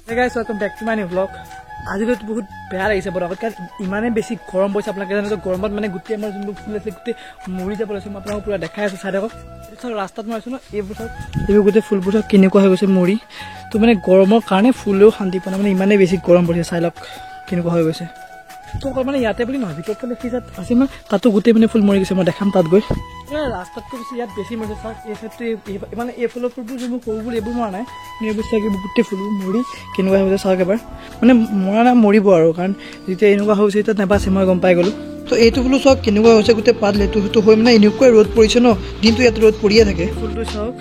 Hey guys, welcome back to my new vlog. আজি তো বহুত বেয়া লাগিছে বতৰটো কাৰণ ইমানে বেছি গৰম পৰিছে আপোনালোকে জানে তো গৰমত মানে গুটি আমাৰ যোনটো ফুল আছে গুটি মৰি যাব লৈছে মই আপোনাক পুৰা দেখাই আছো চাই দেখক ৰাস্তাত মই আছো ন এইবোৰ গুটি ফুলবোৰ কেনেকুৱা হৈ গৈছে মৰি তো মানে গৰমৰ কাৰণে ফুলেও শান্তি পোৱা মানে ইমানে বেছি গৰম পৰিছে চাই লওক কেনেকুৱা হৈ গৈছে তো মানে ইয়াতে বুলি নহয় ভিতৰত মানে কি জাত আছে মানে তাতো গুটি মানে ফুল মৰি গৈছে মই দেখাম তাত গৈ ৰাস্তাতকৈ বেছি ইয়াত বেছি মৰিছে চাওক এই চাইডটো মানে এই ফুলৰ ফুলবোৰ যোনবোৰ সৰুবোৰ এইবোৰ মৰা নাই এইবোৰ চাগে গোটেই ফুলবোৰ মৰি কেনেকুৱা হৈ গৈছে চাওক এবাৰ মানে মৰা নাই মৰিব আৰু কাৰণ যেতিয়া এনেকুৱা হৈছে তাত নাপাছে মই গম পাই গ'লোঁ তো এইটো ফুলো চাওক কেনেকুৱা হৈছে গোটেই পাত লেটুটো হৈ মানে এনেকুৱাই ৰ'দ পৰিছে ন দিনটো ইয়াত ৰ'দ পৰিয়ে থাকে ফুলটো চাওক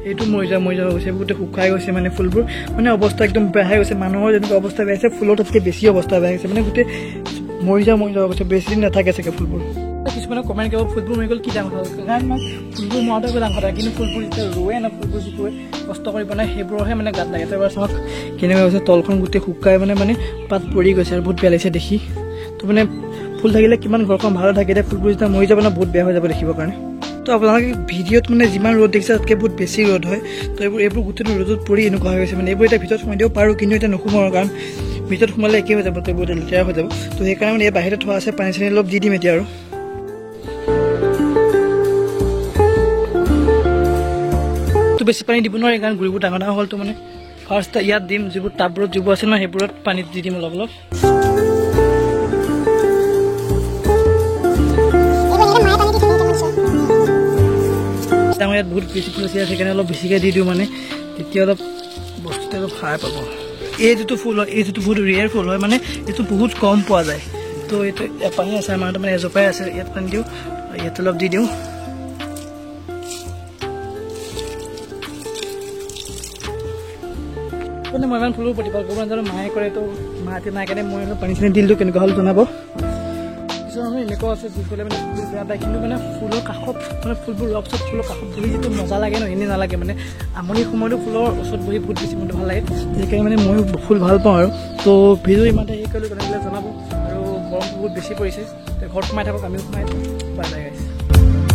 এইটো মৰি যাব গৈছে গোটেই শুকাই গৈছে মানে ফুলবোৰ মানে অৱস্থা একদম বেয়া হৈ গৈছে মানুহৰ যেনেকুৱা অৱস্থা বেয়া হৈছে ফুলৰ তাতকৈ বেছি অৱস্থা বেয়া হৈছে মানে গোটেই মৰি যাব গৈছে বেছি দিন নাথাকে চাগে ফুলবোৰ কিছুমানে কমেণ্ট কৰিব ফুলবোৰ মৰি গ'ল কি ডাঙৰ হ'ল কাৰণ মই ফুলবোৰ মৰাটো একো ডাঙৰ কথা কিন্তু ফুলবোৰ যেতিয়া ৰোৱে না ফুলবোৰ যিটোৱে কষ্ট কৰি বনায় সেইবোৰৰহে মানে গাত লাগে এবাৰ চাওক কেনেকুৱা হৈছে তলখন গোটেই শুকাই মানে পাত পৰি গৈছে আৰু বহুত বেয়া লাগিছে দেখি তো মানে ফুল থাকিলে কিমান ঘৰখন ভাল থাকে এতিয়া ফুলবোৰ যেতিয়া মৰি যাব না বহুত বেয়া হৈ যাব দেখিবৰ কাৰণে তো আপোনালোকে ভিডিঅ'ত মানে যিমান ৰ'দ দেখিছে তাতকৈ বহুত বেছি ৰ'দ হয় তো এইবোৰ গোটেইটো ৰ'দত পৰি এনেকুৱা হৈ গৈছে মানে এইবোৰ এতিয়া ভিতৰত সোমাই দিব পাৰোঁ কিন্তু এতিয়া নোসোমাওঁ কাৰণ ভিতৰত সোমালে একেই হৈ যাব তো এইবোৰ লেতেৰা হৈ যাব তো সেইকাৰণে মানে এই বাহিৰত থোৱা আছে পানী চানী অলপ দি দিম এতিয়া আৰু বেছি পানী দিব নোৱাৰি কাৰণ গুৰিবোৰ ডাঙৰ ডাঙৰ হ'লতো মানে ফাৰ্ষ্ট ইয়াত দিম যিবোৰ টাববোৰত যিবোৰ আছে ন সেইবোৰত পানীত দি দিম অলপ অলপ আমাৰ ইয়াত বহুত বেছি ফুল আছে সেইকাৰণে অলপ বেছিকৈ দি দিওঁ মানে তেতিয়া অলপ বস্তুটো অলপ সাৰ পাব এই যিটো ফুল হয় এই যিটো বহুত ৰেয়াৰ ফুল হয় মানে এইটো বহুত কম পোৱা যায় তো এইটো এপাহে আছে আমাৰ মানে এজোপাই আছে ইয়াত পানী দিওঁ ইয়াত অলপ দি দিওঁ মানে মই ইমান ফুলবোৰ প্ৰতিপাল কৰিব নাজানো মায়ে কৰে তো মাহঁতে নাই কাৰণে মই অলপ পানী চানী দিলোঁ কেনেকুৱা হ'ল জনাব কিছুমান মানুহ এনেকুৱা আছে যিসকলে মানে ফুল বেয়া পায় কিন্তু মানে ফুলৰ কাষত মানে ফুলবোৰ ৰোৱাৰ পিছত ফুলৰ কাষত বহি যিটো মজা লাগে ন এনেই নালাগে মানে আমনিৰ সময়তো ফুলৰ ওচৰত বহি বহুত বেছি মনটো ভাল লাগে সেইকাৰণে মানে ময়ো ফুল ভাল পাওঁ আৰু তো ভিডিঅ' ইমানতে হেৰি কৰিলোঁ তেনেকৈ জনাব আৰু গৰমটো বহুত বেছি পৰিছে ঘৰত সোমাই থাকক আমিও সোমাই থাকোঁ বাই বাই গাইছ